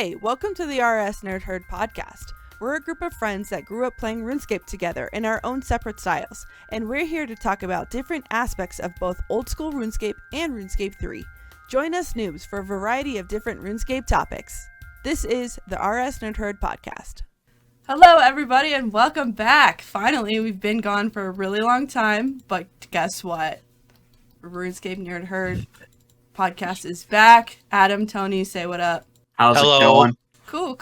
Hey, welcome to the RS Nerd Herd podcast. We're a group of friends that grew up playing RuneScape together in our own separate styles, and we're here to talk about different aspects of both old school RuneScape and RuneScape 3. Join us noobs for a variety of different RuneScape topics. This is the RS Nerd Herd podcast. Hello everybody and welcome back. Finally, we've been gone for a really long time, but guess what? RuneScape Nerd Herd podcast is back. Adam, Tony, say what up. How's it going? Cool.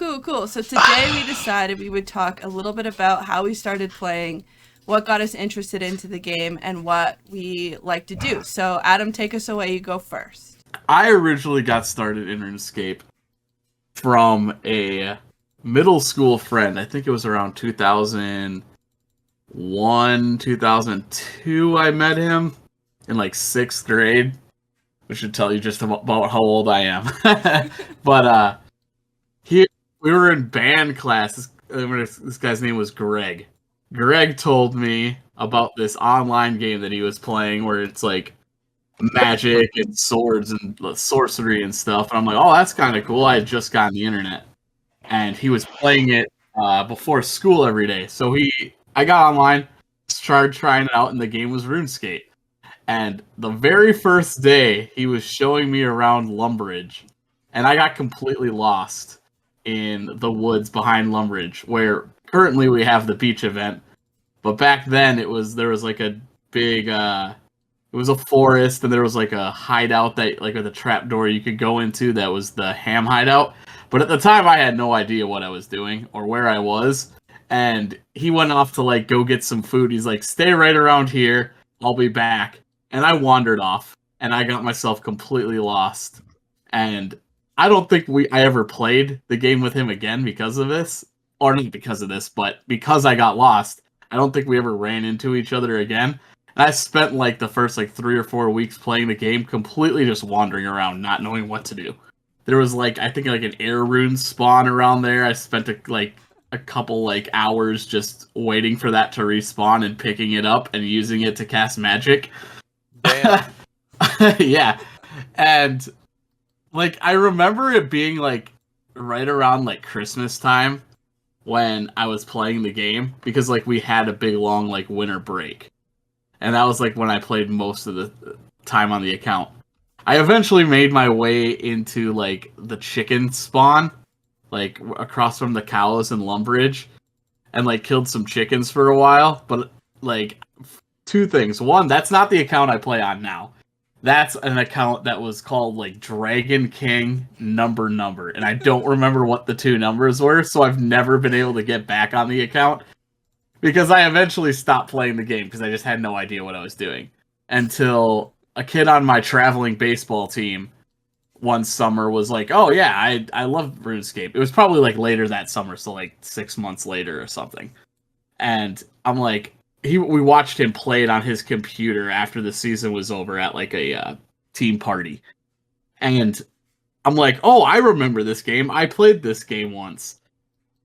So today we decided we would talk a little bit about how we started playing, what got us interested into the game, and what we like to do. So Adam, take us away. You go first. I originally got started in RuneScape from a middle school friend. I think it was around 2001, 2002 I met him in like 6th grade. Which should tell you just about how old I am. But we were in band class. This guy's name was Greg. Greg told me about this online game that he was playing where it's like magic and swords and sorcery and stuff. And I'm like, oh, that's kind of cool. I had just gotten the internet. And he was playing it before school every day. So I got online, started trying it out, and the game was RuneScape. And the very first day, he was showing me around Lumbridge, and I got completely lost in the woods behind Lumbridge, where currently we have the beach event. But back then, there was like a big, it was a forest, and there was like a hideout that, like with a trapdoor you could go into that was the ham hideout. But at the time, I had no idea what I was doing or where I was. And he went off to like go get some food. He's like, stay right around here. I'll be back. And I wandered off, and I got myself completely lost. And I don't think I ever played the game with him again because of this. Or not because of this, but because I got lost. I don't think we ever ran into each other again. And I spent like the first 3 or 4 weeks playing the game completely just wandering around, not knowing what to do. There was I think an air rune spawn around there. I spent a couple hours just waiting for that to respawn and picking it up and using it to cast magic. Damn. Yeah. And I remember it being right around Christmas time when I was playing the game because we had a big long winter break. And that was when I played most of the time on the account. I eventually made my way into the chicken spawn across from the cows in Lumbridge and killed some chickens for a while, but two things. One, that's not the account I play on now. That's an account that was called Dragon King number, and I don't remember what the two numbers were, so I've never been able to get back on the account because I eventually stopped playing the game because I just had no idea what I was doing until a kid on my traveling baseball team one summer was like, oh yeah, I love RuneScape. It was probably later that summer, so 6 months later or something. And I'm like, we watched him play it on his computer after the season was over at a team party. And I'm like, oh, I remember this game. I played this game once.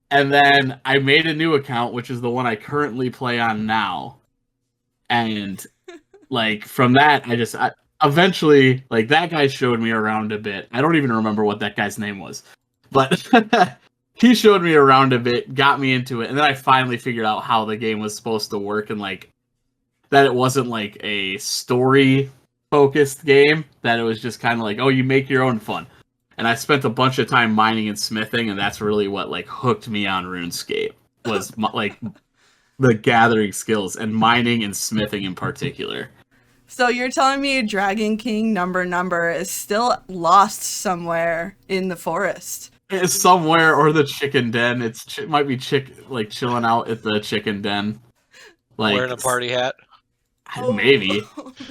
And then I made a new account, which is the one I currently play on now. And from that, I eventually, that guy showed me around a bit. I don't even remember what that guy's name was. But he showed me around a bit, got me into it, and then I finally figured out how the game was supposed to work and that it wasn't a story-focused game, that it was just kind of oh, you make your own fun. And I spent a bunch of time mining and smithing, and that's really what hooked me on RuneScape, was the gathering skills, and mining and smithing in particular. So you're telling me Dragon King number is still lost somewhere in the forest? It's somewhere, or the chicken den. It might be chilling out at the chicken den, wearing a party hat. Maybe.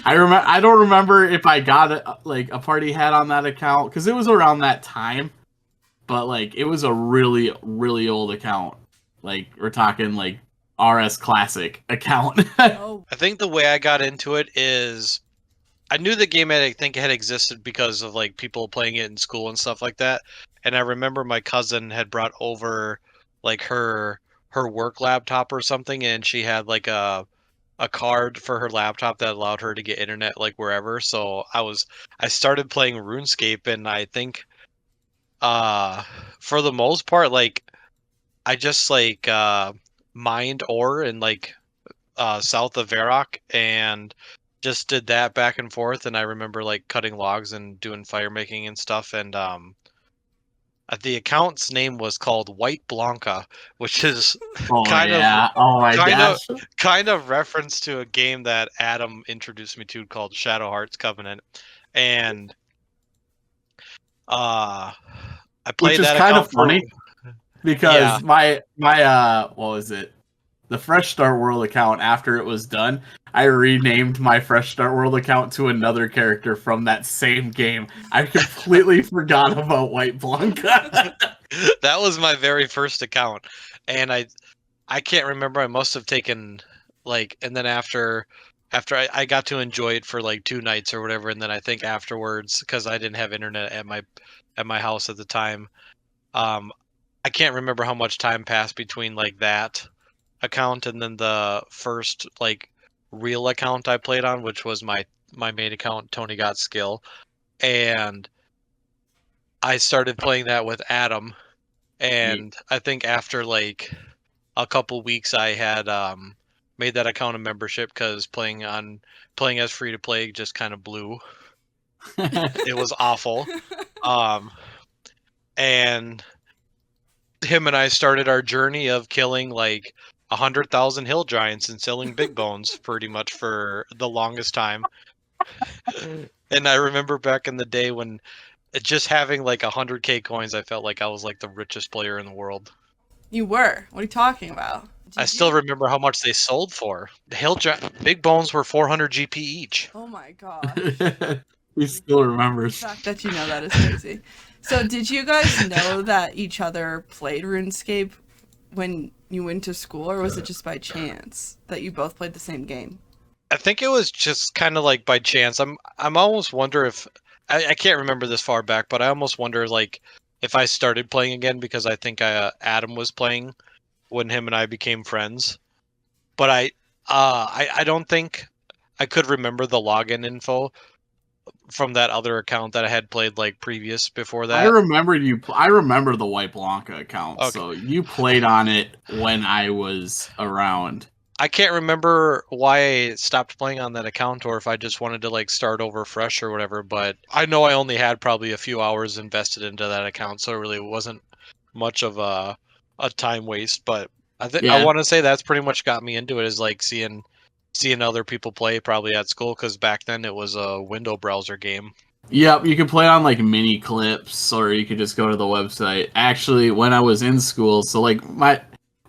I don't remember if I got a party hat on that account because it was around that time, but it was a really really old account. We're talking RS Classic account. Oh. I think the way I got into it is I knew the game had existed because of people playing it in school and stuff like that. And I remember my cousin had brought over her work laptop or something, and she had a card for her laptop that allowed her to get internet wherever. So I started playing RuneScape, and I think for the most part, like I just like mined ore in like south of Varrock and just did that back and forth. And I remember like cutting logs and doing fire making and stuff. And the account's name was called White Blanca, which is Oh kind of yeah. Oh my kind of gosh. kind of reference to a game that Adam introduced me to called Shadow Hearts Covenant. And I Which played is that kind of account for funny yeah. because my what was it? The Fresh Start World account, after it was done, I renamed my Fresh Start World account to another character from that same game. I completely forgot about White Blanca. That was my very first account, and I can't remember. I must have taken like, and then after I got to enjoy it for like 2 nights or whatever, and then I think afterwards, because I didn't have internet at my house at the time, um, I can't remember how much time passed between like that account and then the first like real account I played on, which was my main account, Tony Got Skill, and I started playing that with Adam, and I think after like a couple weeks I had made that account a membership because playing as free to play just kind of blew. It was awful. Um, and him and I started our journey of killing like 100,000 hill giants and selling big bones pretty much for the longest time. And I remember back in the day when just having like 100K coins, I felt like I was like the richest player in the world. You were. What are you talking about? I Did still you? remember how much they sold for. The big bones were 400 GP each. Oh my gosh. He still The remembers. fact that you know that is crazy. So, did you guys know that each other played RuneScape when you went to school, or was it just by chance that you both played the same game? I think it was just kind of like by chance. I'm almost wonder if I can't remember this far back, but I almost wonder like if I started playing again because I think Adam was playing when him and I became friends. But I don't think I could remember the login info from that other account that I had played like previous before I that. remember the White Blanca account, Okay. so you played on it when I was around. I can't remember why I stopped playing on that account or if I just wanted to like start over fresh or whatever, but I know I only had probably a few hours invested into that account, so it really wasn't much of a time waste, but I Yeah. want to say that's pretty much got me into it is like seeing other people play probably at school cuz back then it was a window browser game. Yep, you could play on like mini clips, or you could just go to the website. Actually, when I was in school, so like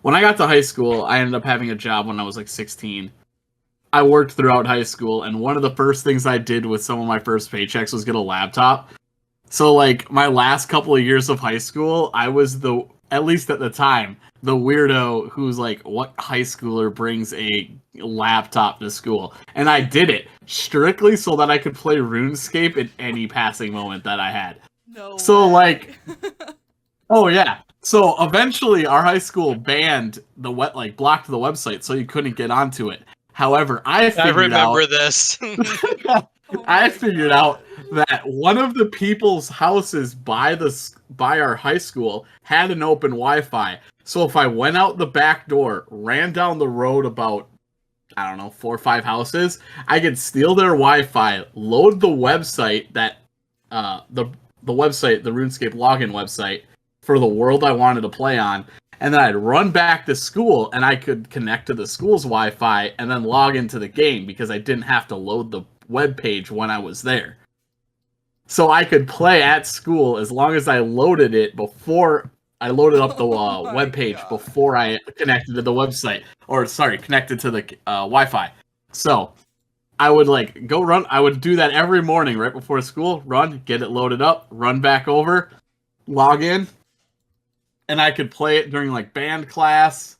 when I got to high school, I ended up having a job when I was like 16. I worked throughout high school, and one of the first things I did with some of my first paychecks was get a laptop. So like my last couple of years of high school, I was at least at the time, the weirdo who's like, what high schooler brings a laptop to school? And I did it strictly so that I could play RuneScape in any passing moment that I had. No So way. like, oh yeah. So eventually our high school banned blocked the website so you couldn't get onto it. However, I figured remember out this. Oh I my figured God. out that one of the people's houses by our high school had an open Wi-Fi. So if I went out the back door, ran down the road about I don't know 4 or 5 houses, I could steal their Wi-Fi, load the website the website, the RuneScape login website for the world I wanted to play on, and then I'd run back to school and I could connect to the school's Wi-Fi and then log into the game because I didn't have to load the web page when I was there. So I could play at school as long as I loaded it before I loaded up the Oh my web page God. before I connected to the website, or sorry, connected to the Wi-Fi. So I would like go run. I would do that every morning right before school. Run, get it loaded up, run back over, log in, and I could play it during like band class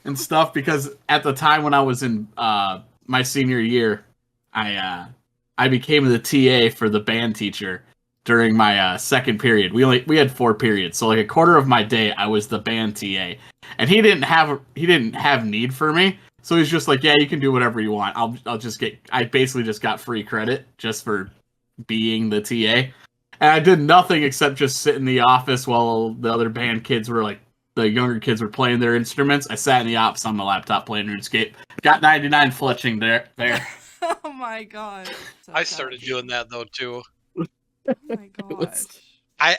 and stuff because at the time when I was in my senior year, I became the TA for the band teacher during my second period. We had 4 periods, so like a quarter of my day I was the band TA, and he didn't have need for me, so he's just like, yeah, you can do whatever you want. I basically just got free credit just for being the TA. And I did nothing except just sit in the office while the other band kids were like, the younger kids were playing their instruments. I sat in the office on my laptop playing RuneScape. Got 99 fletching there. Oh my god. So I started doing that though too. Oh my gosh. I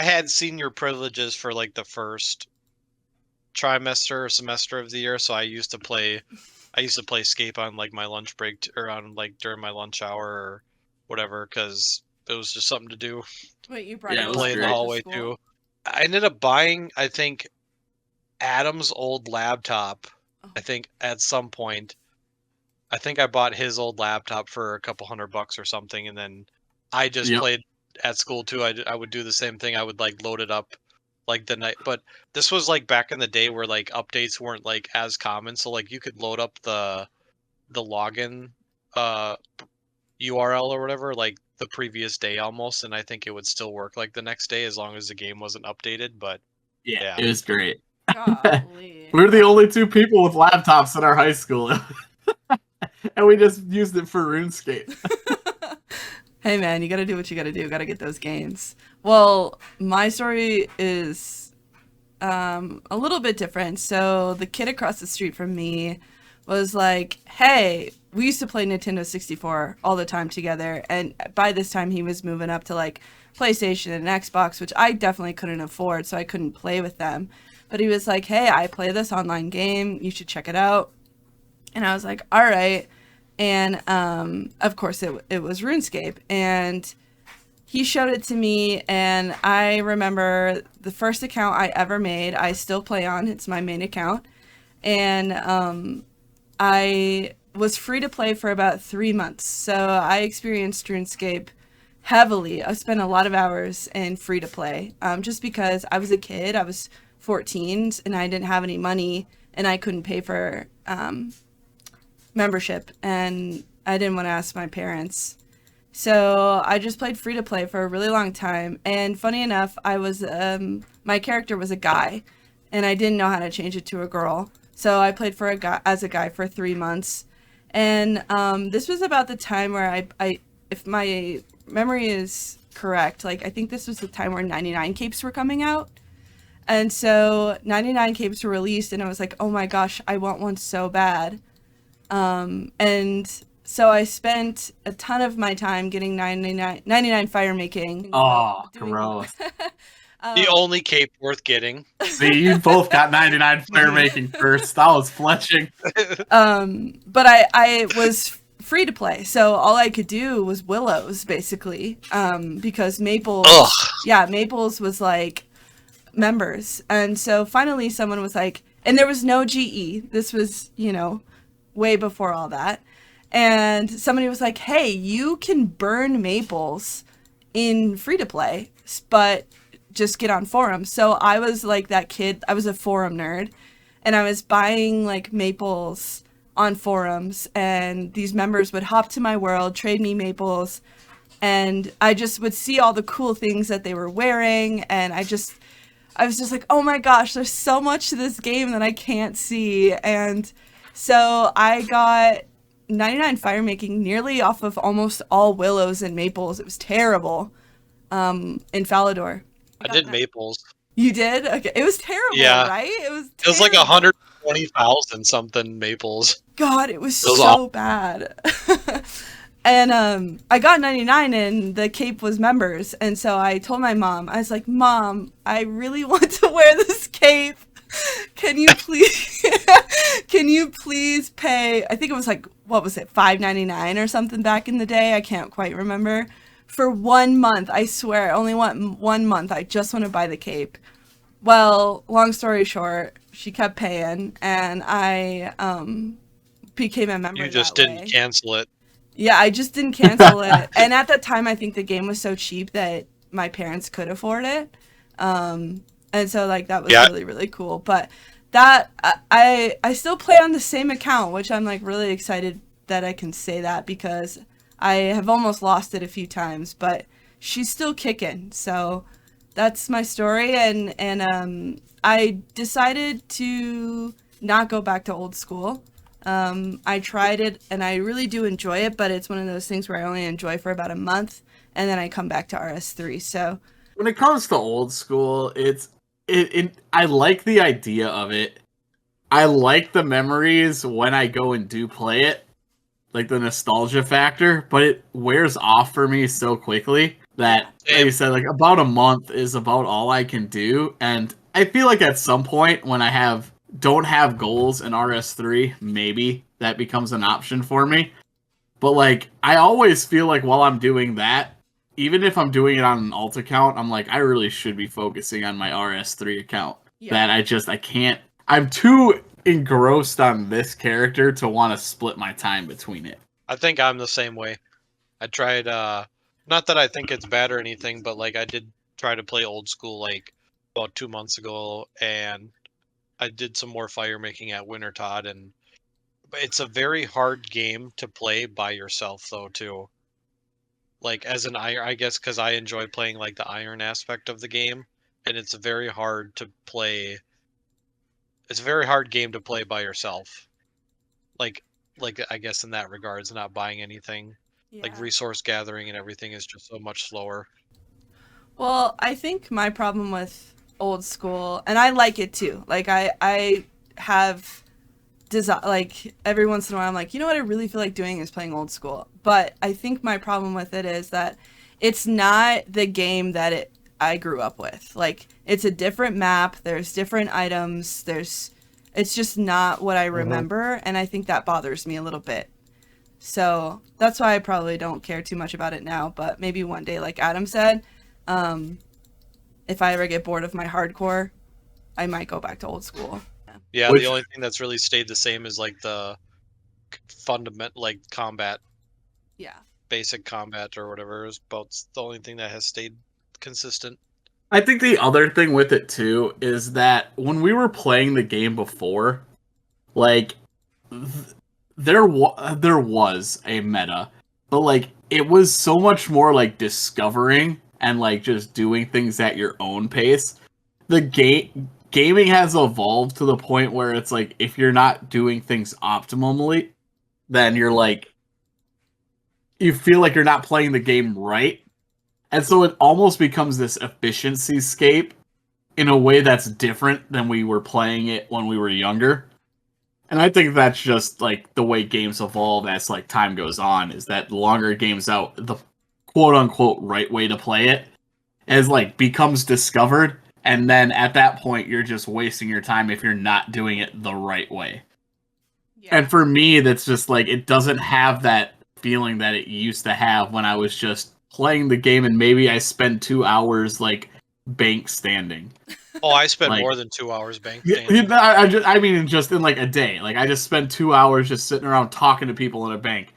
had senior privileges for like the first trimester or semester of the year, so I used to play Scape on like my lunch break or on like during my lunch hour or whatever, because it was just something to do. Wait, you brought Yeah, it it was Play in the great. hallway too. I ended up buying, I think, Adam's old laptop. I think at some point, I think I bought his old laptop for a couple $100 or something, and then I just played at school too. I would do the same thing. I would like load it up like the night, but this was like back in the day where like updates weren't like as common, so like you could load up the login URL or whatever like the previous day almost, and I think it would still work like the next day as long as the game wasn't updated. But Yeah, it was great. Golly. We were the only two people with laptops in our high school. And we just used it for RuneScape. Hey man, you gotta do what you gotta do. Gotta get those gains. Well, my story is a little bit different. So the kid across the street from me was like, hey, we used to play Nintendo 64 all the time together. And by this time he was moving up to like PlayStation and Xbox, which I definitely couldn't afford, so I couldn't play with them. But he was like, hey, I play this online game. You should check it out. And I was like, all right. And of course it was RuneScape. And he showed it to me, and I remember the first account I ever made, I still play on. It's my main account. And I was free to play for about 3 months. So I experienced RuneScape heavily. I spent a lot of hours in free to play just because I was a kid. I was 14 and I didn't have any money, and I couldn't pay for membership, and I didn't want to ask my parents. So I just played free to play for a really long time. And funny enough, I was my character was a guy, and I didn't know how to change it to a girl. So I played for a guy for 3 months. And this was about the time where I if my memory is correct, like I think this was the time where 99 capes were coming out. And so 99 capes were released, and I was like, oh my gosh, I want one so bad. And so I spent a ton of my time getting 99 fire making. Oh, gross. the only cape worth getting. See, you both got 99 fire making first. I was fletching. But I was free to play, so all I could do was willows basically. Because Maples, Maples was like members, and so finally someone was like, and there was no GE. This was, way before all that. And somebody was like, hey, you can burn maples in free to play, but just get on forums. So I was like that kid. I was a forum nerd, and I was buying like maples on forums, and these members would hop to my world, trade me maples, and I just would see all the cool things that they were wearing, and I was just like, oh my gosh, there's so much to this game that I can't see. And so I got 99 fire making nearly off of almost all willows and maples. It was terrible. In Falador. I did maples. You did? Okay. It was terrible, right? It was like 120,000 something maples. God, it was so bad. And I got 99 and the cape was members. And so I told my mom, I was like, Mom, I really want to wear this cape. Can you please pay, I think it was like, what was it, $5.99 or something back in the day? I can't quite remember. For 1 month, I swear, I only want 1 month. I just want to buy the cape. Well, long story short, she kept paying, and I became a member. You just didn't cancel it. Yeah, I just didn't cancel it. And at that time, I think the game was so cheap that my parents could afford it. And so like that was really, really cool. But that I still play on the same account, which I'm like really excited that I can say that, because I have almost lost it a few times, but she's still kicking. So that's my story. And I decided to not go back to old school. I tried it and I really do enjoy it, but it's one of those things where I only enjoy for about a month and then I come back to RS3. So when it comes to old school, I like the idea of it. I like the memories when I go and do play it, like the nostalgia factor, but it wears off for me so quickly that, like you said, like about a month is about all I can do. And I feel like at some point when I don't have goals in RS3, maybe that becomes an option for me. But like, I always feel like while I'm doing that, even if I'm doing it on an alt account, I'm like, I really should be focusing on my RS3 account. Yeah. That I can't. I'm too engrossed on this character to want to split my time between it. I think I'm the same way. I tried, not that I think it's bad or anything, but like I did try to play old school like about 2 months ago, and I did some more fire making at Wintertodt, and it's a very hard game to play by yourself though too. Like as an iron, I guess because I enjoy playing like the iron aspect of the game, and it's very hard to play. It's a very hard game to play by yourself. Like I guess in that regards, not buying anything. Yeah. Like resource gathering and everything is just so much slower. Well, I think my problem with old school, and I like it too. Like I have like every once in a while I'm like, you know what I really feel like doing is playing old school. But I think my problem with it is that it's not the game that I grew up with. Like it's a different map, there's different items, it's just not what I remember, and I think that bothers me a little bit. So that's why I probably don't care too much about it now, but maybe one day, like Adam said, if I ever get bored of my hardcore, I might go back to old school. Yeah, the only thing that's really stayed the same is like the fundamental, like combat. Yeah. Basic combat or whatever is about the only thing that has stayed consistent. I think the other thing with it too is that when we were playing the game before, like there was a meta, but like it was so much more like discovering and like just doing things at your own pace. The gaming has evolved to the point where it's like if you're not doing things optimally, then you're like you feel like you're not playing the game right. And so it almost becomes this efficiency scape in a way that's different than we were playing it when we were younger. And I think that's just like the way games evolve as like time goes on, is that the longer games out, the quote unquote right way to play it as like becomes discovered, and then at that point you're just wasting your time if you're not doing it the right way. Yeah. And for me, that's just like it doesn't have that feeling that it used to have when I was just playing the game and maybe I spend 2 hours like bank standing. Oh, I spend like, more than 2 hours bank standing. I mean, just in like a day. Like I just spend 2 hours just sitting around talking to people in a bank.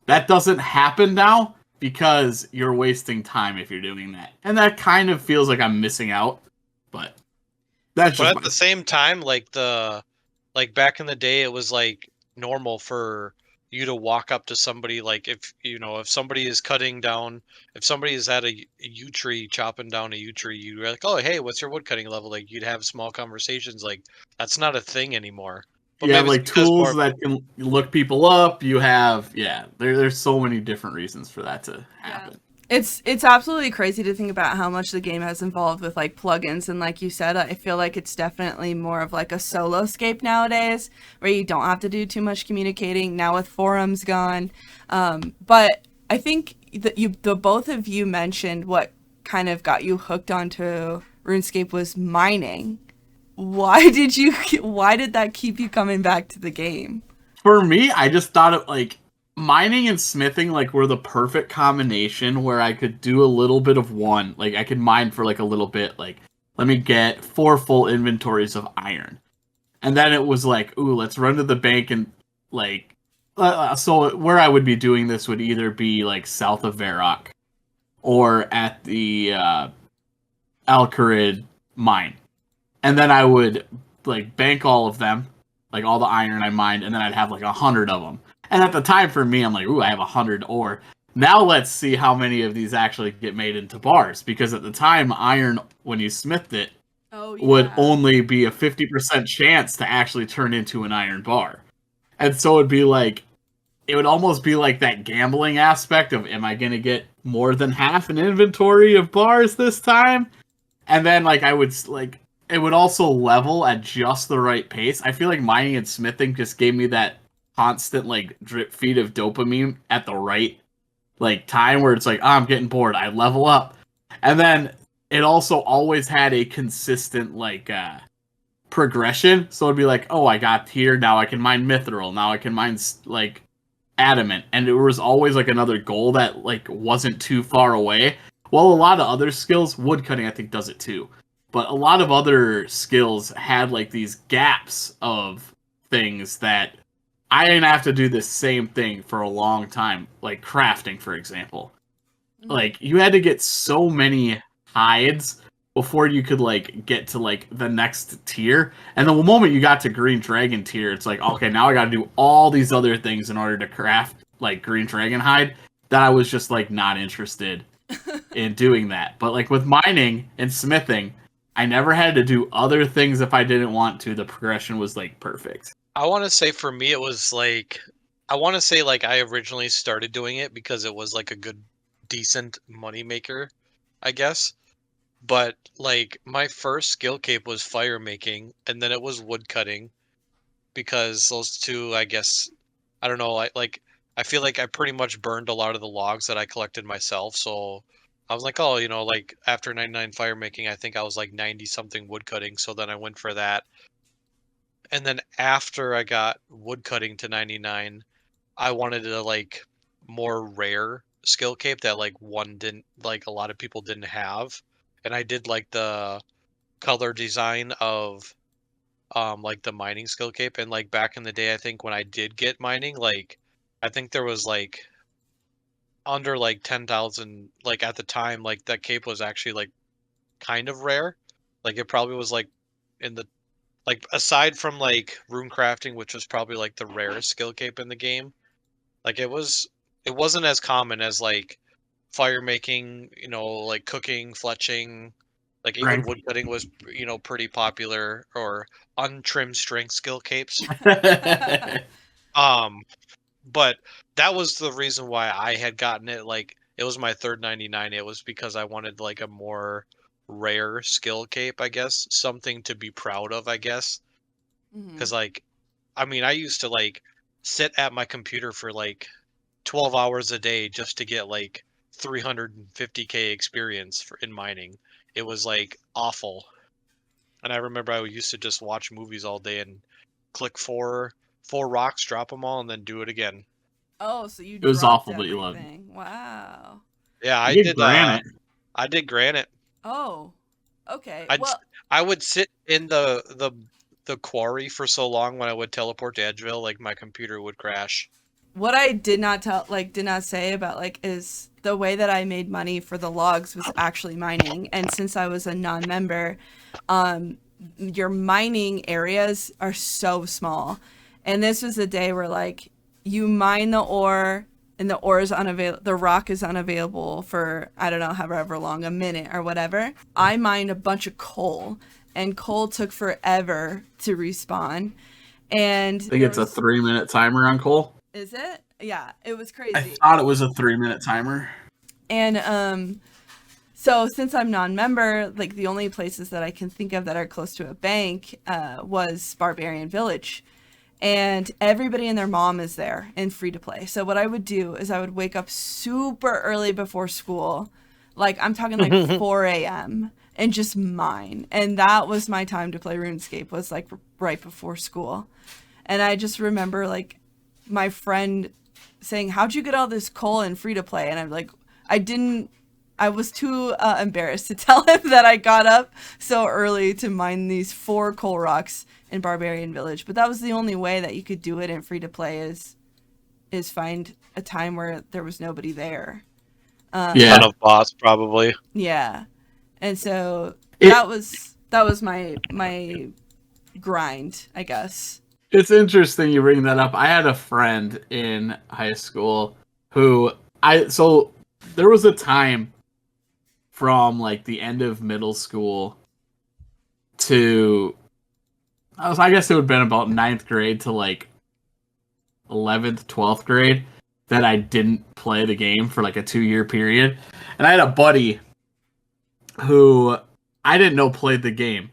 That doesn't happen now because you're wasting time if you're doing that, and that kind of feels like I'm missing out. But that's just. But at the same time, like back in the day, it was like normal for you to walk up to somebody, like if somebody is if somebody is at a yew tree chopping down a yew tree, you're like, oh hey, what's your wood cutting level? Like you'd have small conversations. Like that's not a thing anymore. But you have like tools that can look people up. You have there's so many different reasons for that to happen. Yeah. It's absolutely crazy to think about how much the game has evolved with like plugins, and like you said, I feel like it's definitely more of like a solo scape nowadays, where you don't have to do too much communicating now with forums gone. But I think that the both of you mentioned what kind of got you hooked onto RuneScape was mining. Why did that keep you coming back to the game? For me, I just thought it like mining and smithing like were the perfect combination where I could do a little bit of one. Like I could mine for like a little bit, like let me get 4 full inventories of iron. And then it was like, ooh, let's run to the bank and like so where I would be doing this would either be like south of Varrock or at the Alcarid mine. And then I would like bank all of them, like all the iron I mined, and then I'd have like 100 of them. And at the time for me, I'm like, ooh, I have 100 ore. Now let's see how many of these actually get made into bars. Because at the time, iron, when you smithed it, would only be a 50% chance to actually turn into an iron bar. And so it'd be like, it would almost be like that gambling aspect of, am I going to get more than half an inventory of bars this time? And then like I would like, it would also level at just the right pace. I feel like mining and smithing just gave me that constant like drip feed of dopamine at the right like time where it's like, oh, I'm getting bored. I level up. And then it also always had a consistent like progression. So it'd be like, oh, I got here, now I can mine mithril, now I can mine like adamant, and it was always like another goal that like wasn't too far away. Well, a lot of other skills, woodcutting I think does it too, but a lot of other skills had like these gaps of things that I didn't have to do the same thing for a long time, like crafting, for example. Like you had to get so many hides before you could like get to like the next tier. And the moment you got to green dragon tier, it's like, okay, now I got to do all these other things in order to craft like green dragon hide, that I was just like not interested in doing that. But like with mining and smithing, I never had to do other things if I didn't want to. The progression was like perfect. I want to say for me, it was like, I want to say like I originally started doing it because it was like a good, decent money maker, I guess. But like my first skill cape was fire making, and then it was wood cutting, because those two, I guess, I don't know, I feel like I pretty much burned a lot of the logs that I collected myself. So I was like, oh, like after 99 fire making, I think I was like 90 something wood cutting. So then I went for that. And then after I got wood cutting to 99, I wanted a like more rare skill cape that like one didn't, like a lot of people didn't have. And I did like the color design of like the mining skill cape. And like back in the day, I think when I did get mining, like I think there was like under like 10,000, like at the time, like that cape was actually like kind of rare. Like it probably was like in the, like aside from like rune crafting, which was probably like the rarest skill cape in the game, like it wasn't as common as like fire making, like cooking, fletching, like even Right. woodcutting was, pretty popular, or untrimmed strength skill capes. Um, but that was the reason why I had gotten it. Like it was my third 99. It was because I wanted like a more rare skill cape, I guess, something to be proud of, I guess. Because like, I mean, I used to like sit at my computer for like 12 hours a day just to get like 350k experience in mining. It was like awful. And I remember I used to just watch movies all day and click four rocks, drop them all, and then do it again. Oh, so you It was dropped awful, but you loved it. everything. Wow. Yeah, You did granite. I did granite. Oh, okay. I'd Well, I would sit in the quarry for so long when I would teleport to Edgeville, like my computer would crash. what I did not say about like is the way that I made money for the logs was actually mining. And since I was a non-member, your mining areas are so small. And this was a day where like you mine the ore and the ore is unavailable, the rock is unavailable for, I don't know, however long, a minute or whatever. I mined a bunch of coal, and coal took forever to respawn. And I think it's a 3-minute timer on coal. Is it? Yeah, it was crazy. I thought it was a 3-minute timer. And so since I'm non-member, like the only places that I can think of that are close to a bank was Barbarian Village. And everybody and their mom is there and free to play. So what I would do is I would wake up super early before school. Like I'm talking like 4 a.m. and just mine. And that was my time to play RuneScape, was like right before school. And I just remember like my friend saying, how'd you get all this coal and free to play? And I'm like, I was too embarrassed to tell him that I got up so early to mine these 4 coal rocks in Barbarian Village. But that was the only way that you could do it in free to play is find a time where there was nobody there. Ton of bots probably. Yeah. And so that was my grind, I guess. It's interesting you bring that up. I had a friend in high school who so there was a time from like the end of middle school to I guess it would have been about 9th grade to like 11th, 12th grade that I didn't play the game for like a 2-year period. And I had a buddy who I didn't know played the game,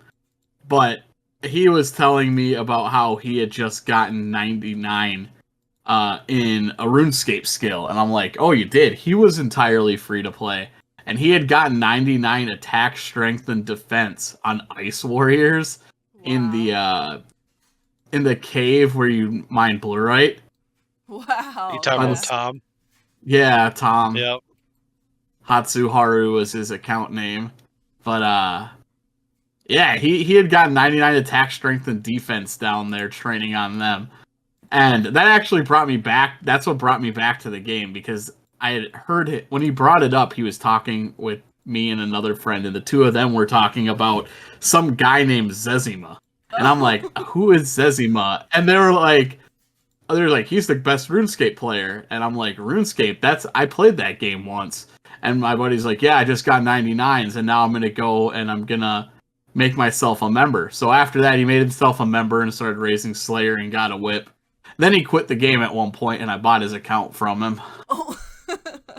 but he was telling me about how he had just gotten 99 in a RuneScape skill. And I'm like, oh, you did? He was entirely free to play. And he had gotten 99 attack, strength, and defense on Ice Warriors in the cave where you mine Blurite. Wow. You talking By about the- Tom? Yeah, Tom. Yep. Hatsuharu was his account name. But yeah, he had gotten 99 attack, strength, and defense down there training on them. And that actually brought me back. That's what brought me back to the game, because I had heard it when he brought it up. He was talking with me and another friend, and the two of them were talking about some guy named Zezima. And I'm like, who is Zezima? And they were like, he's the best RuneScape player. And I'm like, RuneScape? I played that game once. And my buddy's like, yeah, I just got 99s, and now I'm going to go and I'm going to make myself a member. So after that, he made himself a member and started raising Slayer and got a whip. Then he quit the game at one point, and I bought his account from him. Oh.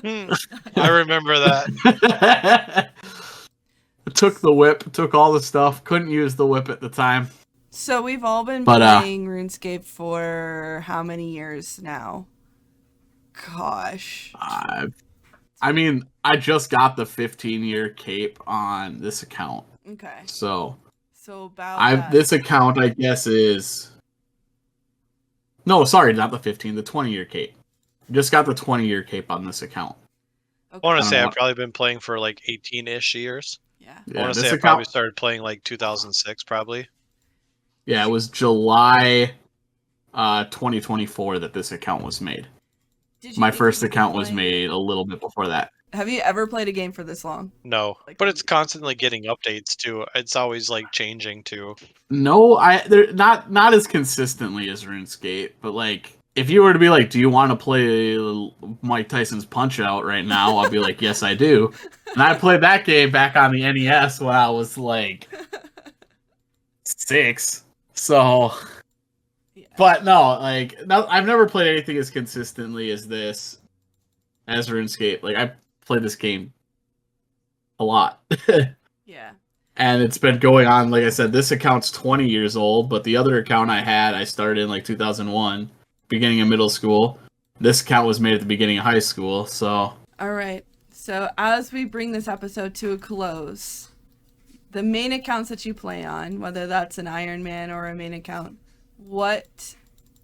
I remember that. Took the whip, took all the stuff, couldn't use the whip at the time. So we've all been But, playing RuneScape for how many years now? Gosh. I mean, I just got the 15-year cape on this account. Okay. So about this account, I guess, is... No, sorry, not the 15, the 20-year cape. Just got the 20-year cape on this account. Okay. I want to say know I've what- probably been playing for like 18-ish years. Yeah. I want to this say I account, probably started playing like 2006, probably. yeah, it was July 2024 that this account was made. Did you My think first you'd be account was playing- made a little bit before that. Have you ever played a game for this long? No, Like- but it's constantly getting updates too. It's always like changing too. No, they're not as consistently as RuneScape, but like if you were to be like, do you want to play Mike Tyson's Punch Out right now? I'll be like, yes, I do. And I played that game back on the NES when I was like 6. So, Yeah. but no, I've never played anything as consistently as RuneScape. Like I played this game a lot. Yeah. And it's been going on, like I said, this account's 20 years old, but the other account I started in like 2001, beginning of middle school. This account was made at the beginning of high school, so... All right. So as we bring this episode to a close, the main accounts that you play on, whether that's an Iron Man or a main account, what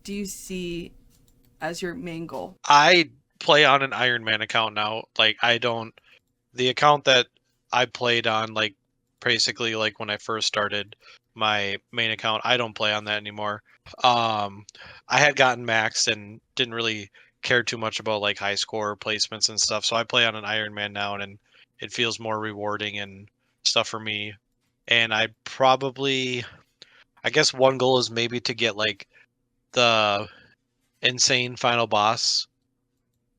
do you see as your main goal? I play on an Iron Man account now. Like the account that I played on, like basically like when I first started my main account, I don't play on that anymore. I had gotten maxed and didn't really care too much about like high score placements and stuff. So I play on an Iron Man now, and it feels more rewarding and stuff for me. And I guess one goal is maybe to get like the insane final boss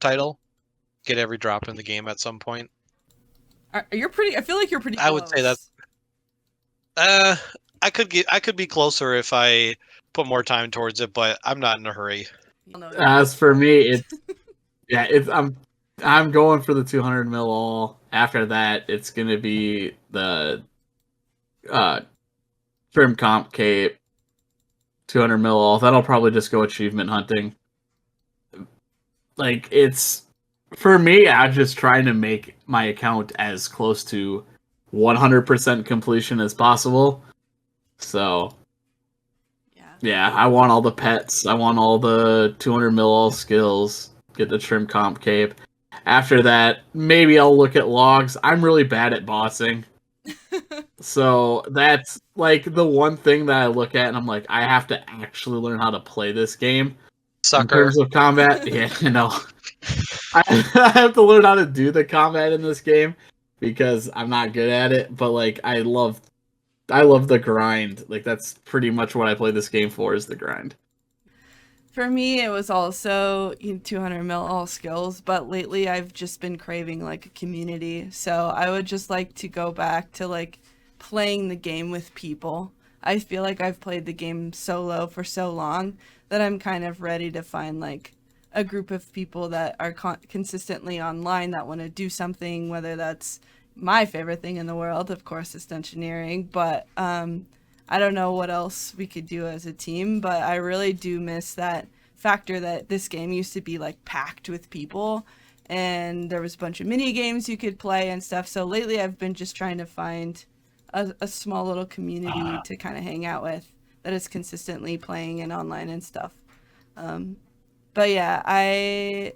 title, get every drop in the game at some point. You're pretty. I feel like you're pretty. I would say close. I could be closer if I put more time towards it, but I'm not in a hurry. I'll know. As for me, I'm going for the 200 mil all. After that, it's gonna be the trim comp cape, 200 mil all. That'll probably just go achievement hunting. Like, it's for me, I'm just trying to make my account as close to 100% completion as possible. So yeah, I want all the pets. I want all the 200 mil all skills. Get the trim comp cape. After that, maybe I'll look at logs. I'm really bad at bossing. So that's like the one thing that I look at and I'm like, I have to actually learn how to play this game. Sucker. In terms of combat, yeah, no. I have to learn how to do the combat in this game because I'm not good at it, but like I love the grind. Like that's pretty much what I play this game for, is the grind. For me, it was also 200 mil all skills, but lately I've just been craving like a community. So I would just like to go back to like playing the game with people. I feel like I've played the game solo for so long that I'm kind of ready to find like a group of people that are consistently online that want to do something, whether that's my favorite thing in the world, of course, is engineering, but I don't know what else we could do as a team, but I really do miss that factor that this game used to be like packed with people and there was a bunch of mini games you could play and stuff. So lately I've been just trying to find a small little community to kind of hang out with that is consistently playing and online and stuff. But yeah, I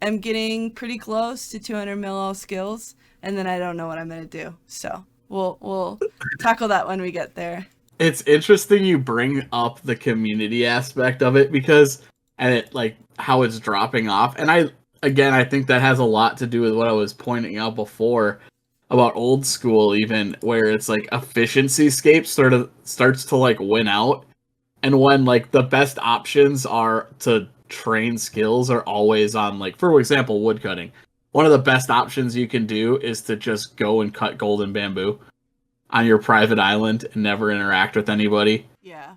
am getting pretty close to 200 mil skills, and then I don't know what I'm gonna do. So we'll tackle that when we get there. It's interesting you bring up the community aspect of it because, and it like how it's dropping off. And I think that has a lot to do with what I was pointing out before about old school, even where it's like efficiency scape starts to like win out. And when like the best options are to train skills are always on, like, for example, woodcutting. One of the best options you can do is to just go and cut golden bamboo on your private island and never interact with anybody. Yeah.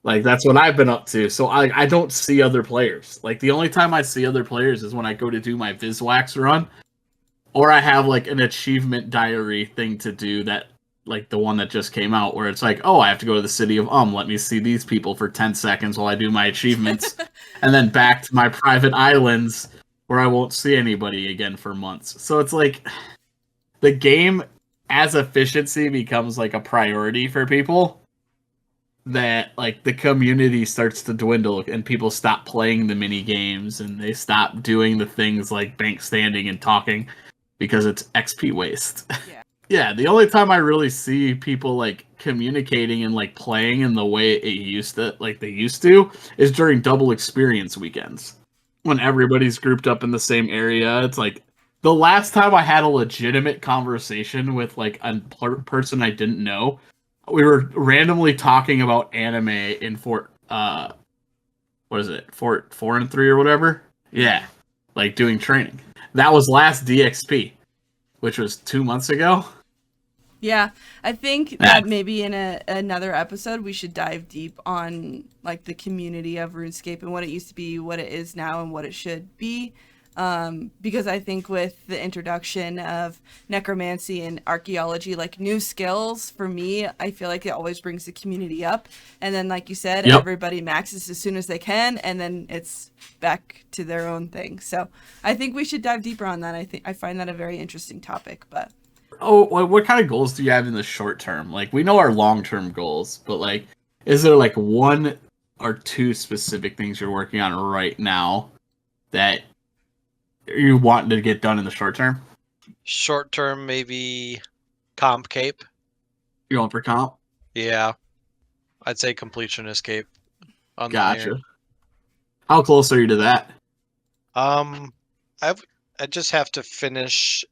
Like, that's what I've been up to. So I don't see other players. Like, the only time I see other players is when I go to do my Viswax run, or I have, like, an achievement diary thing to do that, like, the one that just came out, where it's like, oh, I have to go to the city of let me see these people for 10 seconds while I do my achievements, and then back to my private islands, where I won't see anybody again for months. So it's like, the game, as efficiency becomes, like, a priority for people, that like the community starts to dwindle and people stop playing the mini games and they stop doing the things like bank standing and talking because it's XP waste. Yeah. Yeah, the only time I really see people like communicating and like playing in the way they used to is during double experience weekends when everybody's grouped up in the same area. It's like the last time I had a legitimate conversation with like a person I didn't know, we were randomly talking about anime in Fort 4 and 3 or whatever. Yeah, like doing training. That was last DXP, which was 2 months ago. Yeah, I think that maybe in another episode we should dive deep on like the community of RuneScape and what it used to be, what it is now, and what it should be. Because I think with the introduction of necromancy and archaeology, like new skills for me, I feel like it always brings the community up. And then, like you said, everybody maxes as soon as they can, and then it's back to their own thing. So I think we should dive deeper on that. I find that a very interesting topic. But what kind of goals do you have in the short term? Like, we know our long-term goals, but like, is there like one or two specific things you're working on right now that you want to get done in the short term? Short term, maybe comp cape. You're going for comp? Yeah, I'd say completion escape. On Gotcha. The iron. How close are you to that? I just have to finish.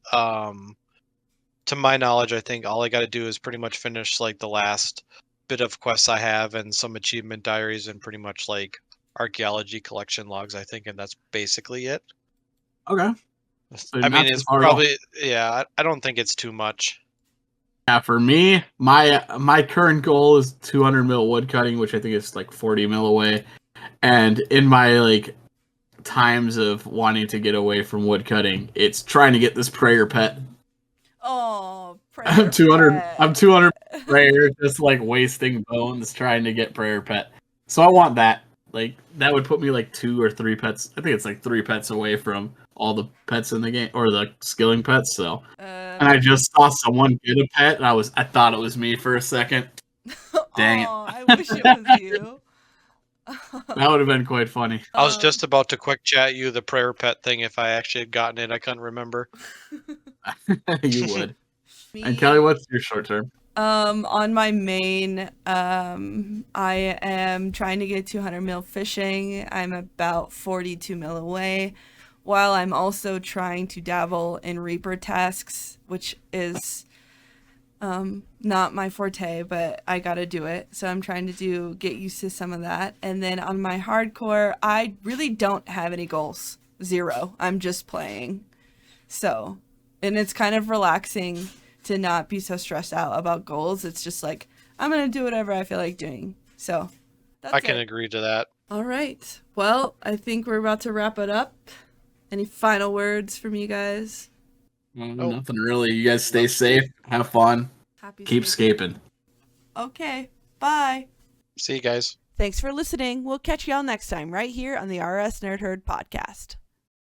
To my knowledge, I think all I got to do is pretty much finish like the last bit of quests I have and some achievement diaries and pretty much like archaeology collection logs, I think, and that's basically it. Okay. So I mean, it's probably I don't think it's too much. Yeah, for me, my current goal is 200 mil wood cutting, which I think is like 40 mil away. And in my like times of wanting to get away from wood cutting, it's trying to get this prayer pet. Oh, prayer I'm 200. pet. I'm 200 prayer, just like wasting bones trying to get prayer pet. So I want that. Like, that would put me like 2 or 3 pets. I think it's like 3 pets away from all the pets in the game, or the skilling pets. So, and I just saw someone get a pet, and I thought it was me for a second. Dang it! I wish it was you. That would have been quite funny. I was just about to quick chat you the prayer pet thing if I actually had gotten it. I couldn't remember. You would. And Kelly, what's your short term? On my main, I am trying to get 200 mil fishing. I'm about 42 mil away, while I'm also trying to dabble in Reaper tasks, which is not my forte, but I gotta do it. So I'm trying to get used to some of that. And then on my hardcore, I really don't have any goals. 0. I'm just playing. So, and it's kind of relaxing to not be so stressed out about goals. It's just like, I'm gonna do whatever I feel like doing. So I can agree to that. All right. Well, I think we're about to wrap it up. Any final words from you guys? Nothing really. You guys stay safe. Have fun. Happy Keep skating. scaping. Okay. Bye. See you guys. Thanks for listening. We'll catch y'all next time right here on the RS Nerd Herd podcast.